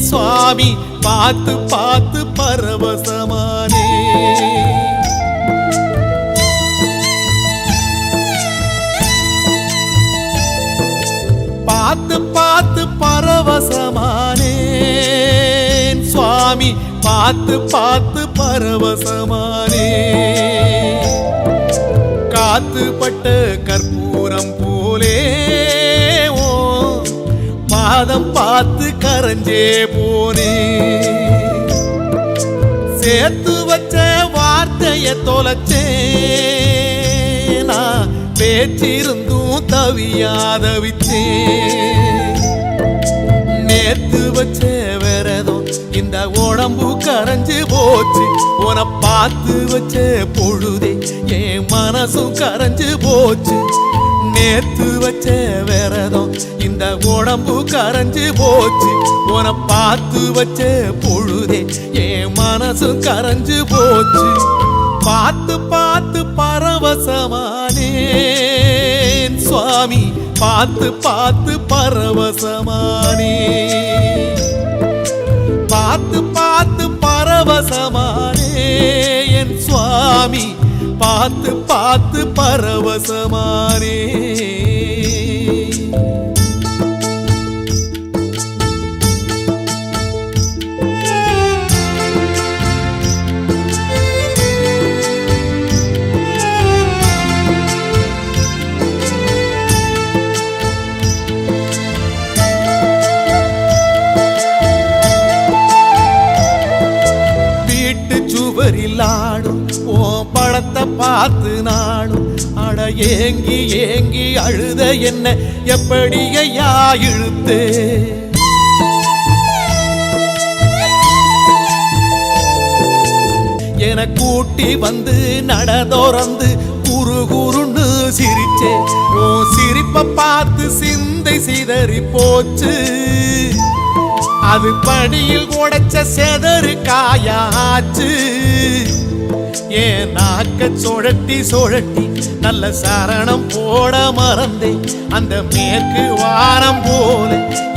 சுவாமி பார்த்து பார்த்து பரவசமானே. பார்த்து பார்த்து பரவசமானே சுவாமி பார்த்து பார்த்து பரவசமானே. காத்துப்பட்ட கற்பூரம் போலே ஓ பாதம் பார்த்து கரைஞ்சே போனே. சேர்த்து வச்ச வார்த்தைய தொலைச்சேனா பேச்சிருந்தும் தவியாதவிச்சேன். நேத்து வச்ச விரதம் இந்த உடம்பு கரைஞ்சு போச்சு. உன பார்த்து வச்ச பொழுதே என் மனசும் கரைஞ்சு போச்சு. நேத்து வச்ச விரதம் இந்த உடம்பு கரைஞ்சு போச்சு. உன பார்த்து வச்ச பொழுதே என் மனசும் கரைஞ்சு போச்சு. பார்த்து பார்த்து பரவசமானே சுவாமி பார்த்து பார்த்து பரவசமானே. பார்த்து பார்த்து பரவசமானே என் சுவாமி பார்த்து பார்த்து பரவசமானே. சுவரிலாடும் ஓ படத்தை பார்த்து நாடும் அட ஏங்கி ஏங்கி அழுத என்ன எப்படி ஐயா இழுத்து. என கூட்டி வந்து நடதோறந்து குறு குறுன்னு சிரிச்சே. ஓ சிரிப்ப பார்த்து சிந்தை சிதறி போச்சு. அது படியில் உடைச்ச செதறு காயாச்சு. ஏன் நாக்க சுழட்டி சுழட்டி நல்ல சரணம் போட மறந்தேன். அந்த மேற்கு வாரம் போல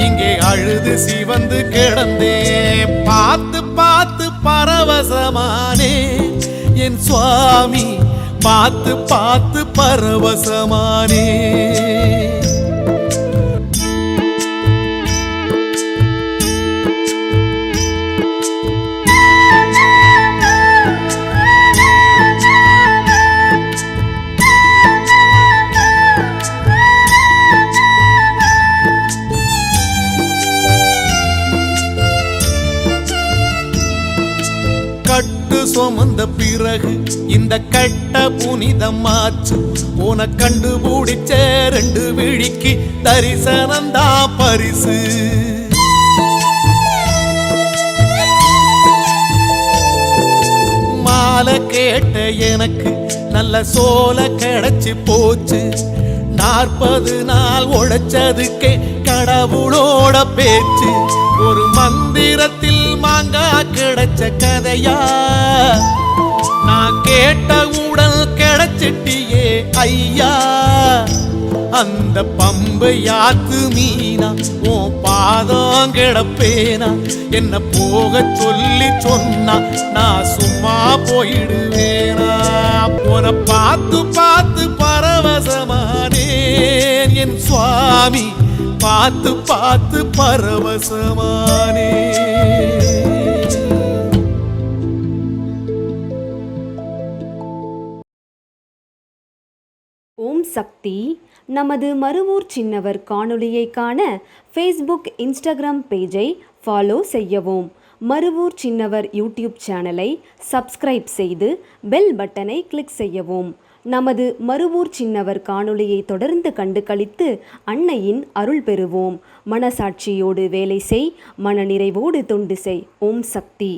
இங்கே அழுது சிவந்து கிடந்தேன். பார்த்து பார்த்து பரவசமானே என் சுவாமி பார்த்து பார்த்து பரவசமானே. சுமந்த பிறகு இந்த கட்ட புனிதமாச்சு. உன கண்டுபிடிச்ச 2 விழிக்கு தரிசனந்தா பரிசு. மாலை கேட்ட எனக்கு நல்ல சோலை கிடைச்சு போச்சு. 40 நாள் உழைச்சதுக்கே கடவுளோட பேச்சு. ஒரு மந்திரத்தில் மாங்கா கிடைச்ச கதையா நான் கேட்ட உடல் கிடைச்சிட்டியே ஐயா. அந்த பம்பை யாத்து மீனா உன் பாதம் கிடப்பேனா. என்ன போக சொல்லி சொன்னா நான் சும்மா போயிடுவேனா. உன பார்த்து பார்த்து பரவசமானேன் என் சுவாமி பார்த்து பார்த்து பரவசமானே. ஓம் சக்தி. நமது மருவூர் சின்னவர் காணொளியை காண ஃபேஸ்புக் இன்ஸ்டாகிராம் பேஜை ஃபாலோ செய்யவும். மருவூர் சின்னவர் யூடியூப் சேனலை சப்ஸ்கிரைப் செய்து பெல் பட்டனை கிளிக் செய்யவும். நமது மருவூர் சின்னவர் காணொளியை தொடர்ந்து கண்டு களித்து அன்னையின் அருள் பெறுவோம். மனசாட்சியோடு வேலை செய், மனநிறைவோடு தொண்டு செய். ஓம் சக்தி.